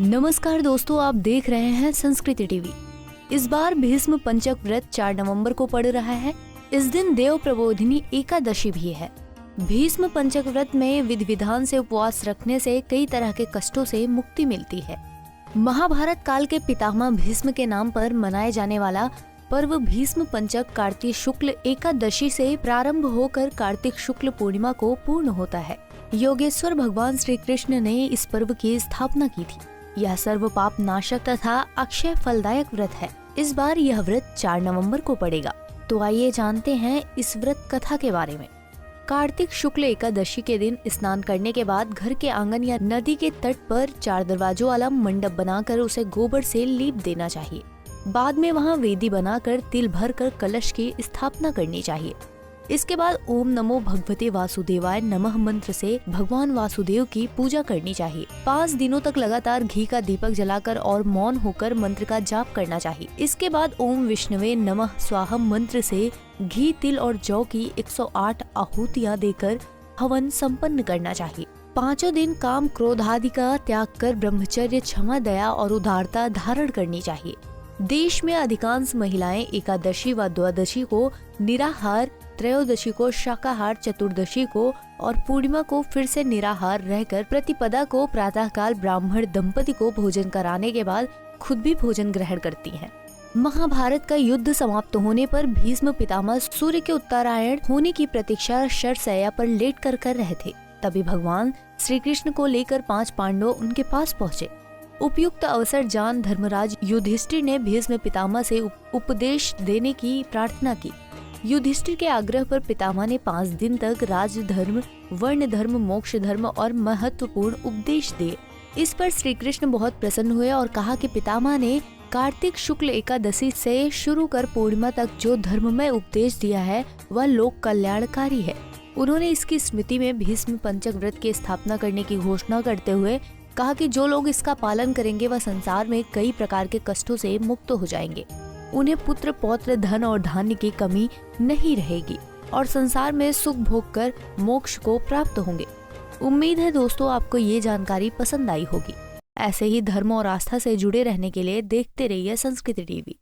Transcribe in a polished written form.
नमस्कार दोस्तों, आप देख रहे हैं संस्कृति टीवी। इस बार भीष्म पंचक व्रत 4 नवंबर को पड़ रहा है। इस दिन देव प्रबोधिनी एकादशी भी है। भीष्म पंचक व्रत में विधि विधान से उपवास रखने से कई तरह के कष्टों से मुक्ति मिलती है। महाभारत काल के पितामह भीष्म के नाम पर मनाए जाने वाला पर्व भीष्म पंचक कार्तिक शुक्ल एकादशी से प्रारंभ होकर कार्तिक शुक्ल पूर्णिमा को पूर्ण होता है। योगेश्वर भगवान श्री कृष्ण ने इस पर्व की स्थापना की थी। यह सर्व पाप नाशक तथा अक्षय फलदायक व्रत है। इस बार यह व्रत 4 नवंबर को पड़ेगा। तो आइए जानते हैं इस व्रत कथा के बारे में। कार्तिक शुक्ल एकादशी के दिन स्नान करने के बाद घर के आंगन या नदी के तट पर 4 दरवाजों वाला मंडप बनाकर उसे गोबर से लीप देना चाहिए। बाद में वहां वेदी बनाकर तिल भरकर कलश की स्थापना करनी चाहिए। इसके बाद ओम नमो भगवते वासुदेवाय नमः मंत्र से भगवान वासुदेव की पूजा करनी चाहिए। 5 दिनों तक लगातार घी का दीपक जलाकर और मौन होकर मंत्र का जाप करना चाहिए। इसके बाद ओम विष्णुवे नमः स्वाहा मंत्र से घी, तिल और जौ की 108 आहुतियां देकर हवन संपन्न करना चाहिए। 5 दिन काम क्रोध आदि का त्याग कर ब्रह्मचर्य, क्षमा, दया और उदारता धारण करनी चाहिए। देश में अधिकांश महिलाएं एकादशी व द्वादशी को निराहार, त्रयोदशी को शाकाहार, चतुर्दशी को और पूर्णिमा को फिर से निराहार रहकर प्रतिपदा को प्रातःकाल ब्राह्मण दंपति को भोजन कराने के बाद खुद भी भोजन ग्रहण करती हैं। महाभारत का युद्ध समाप्त होने पर भीष्म पितामह सूर्य के उत्तरायण होने की प्रतीक्षा शरशय्या पर लेट कर रहे थे। तभी भगवान श्री कृष्ण को लेकर 5 पांडव उनके पास पहुँचे। उपयुक्त अवसर जान धर्मराज युधिष्ठिर ने भीष्म पितामह से उपदेश देने की प्रार्थना की। युधिष्ठिर के आग्रह पर पितामह ने 5 दिन तक राजधर्म, वर्ण धर्म, मोक्ष धर्म और महत्वपूर्ण उपदेश दिए। इस पर श्री कृष्ण बहुत प्रसन्न हुए और कहा कि पितामह ने कार्तिक शुक्ल एकादशी से शुरू कर पूर्णिमा तक जो धर्ममय उपदेश दिया है वह लोक कल्याणकारी है। उन्होंने इसकी स्मृति में भीष्म पंचक व्रत की स्थापना करने की घोषणा करते हुए कहा कि जो लोग इसका पालन करेंगे वह संसार में कई प्रकार के कष्टों से मुक्त हो जाएंगे। उन्हें पुत्र, पौत्र, धन और धान्य की कमी नहीं रहेगी और संसार में सुख भोग कर मोक्ष को प्राप्त होंगे। उम्मीद है दोस्तों आपको ये जानकारी पसंद आई होगी। ऐसे ही धर्म और आस्था से जुड़े रहने के लिए देखते रहिए संस्कृति टीवी।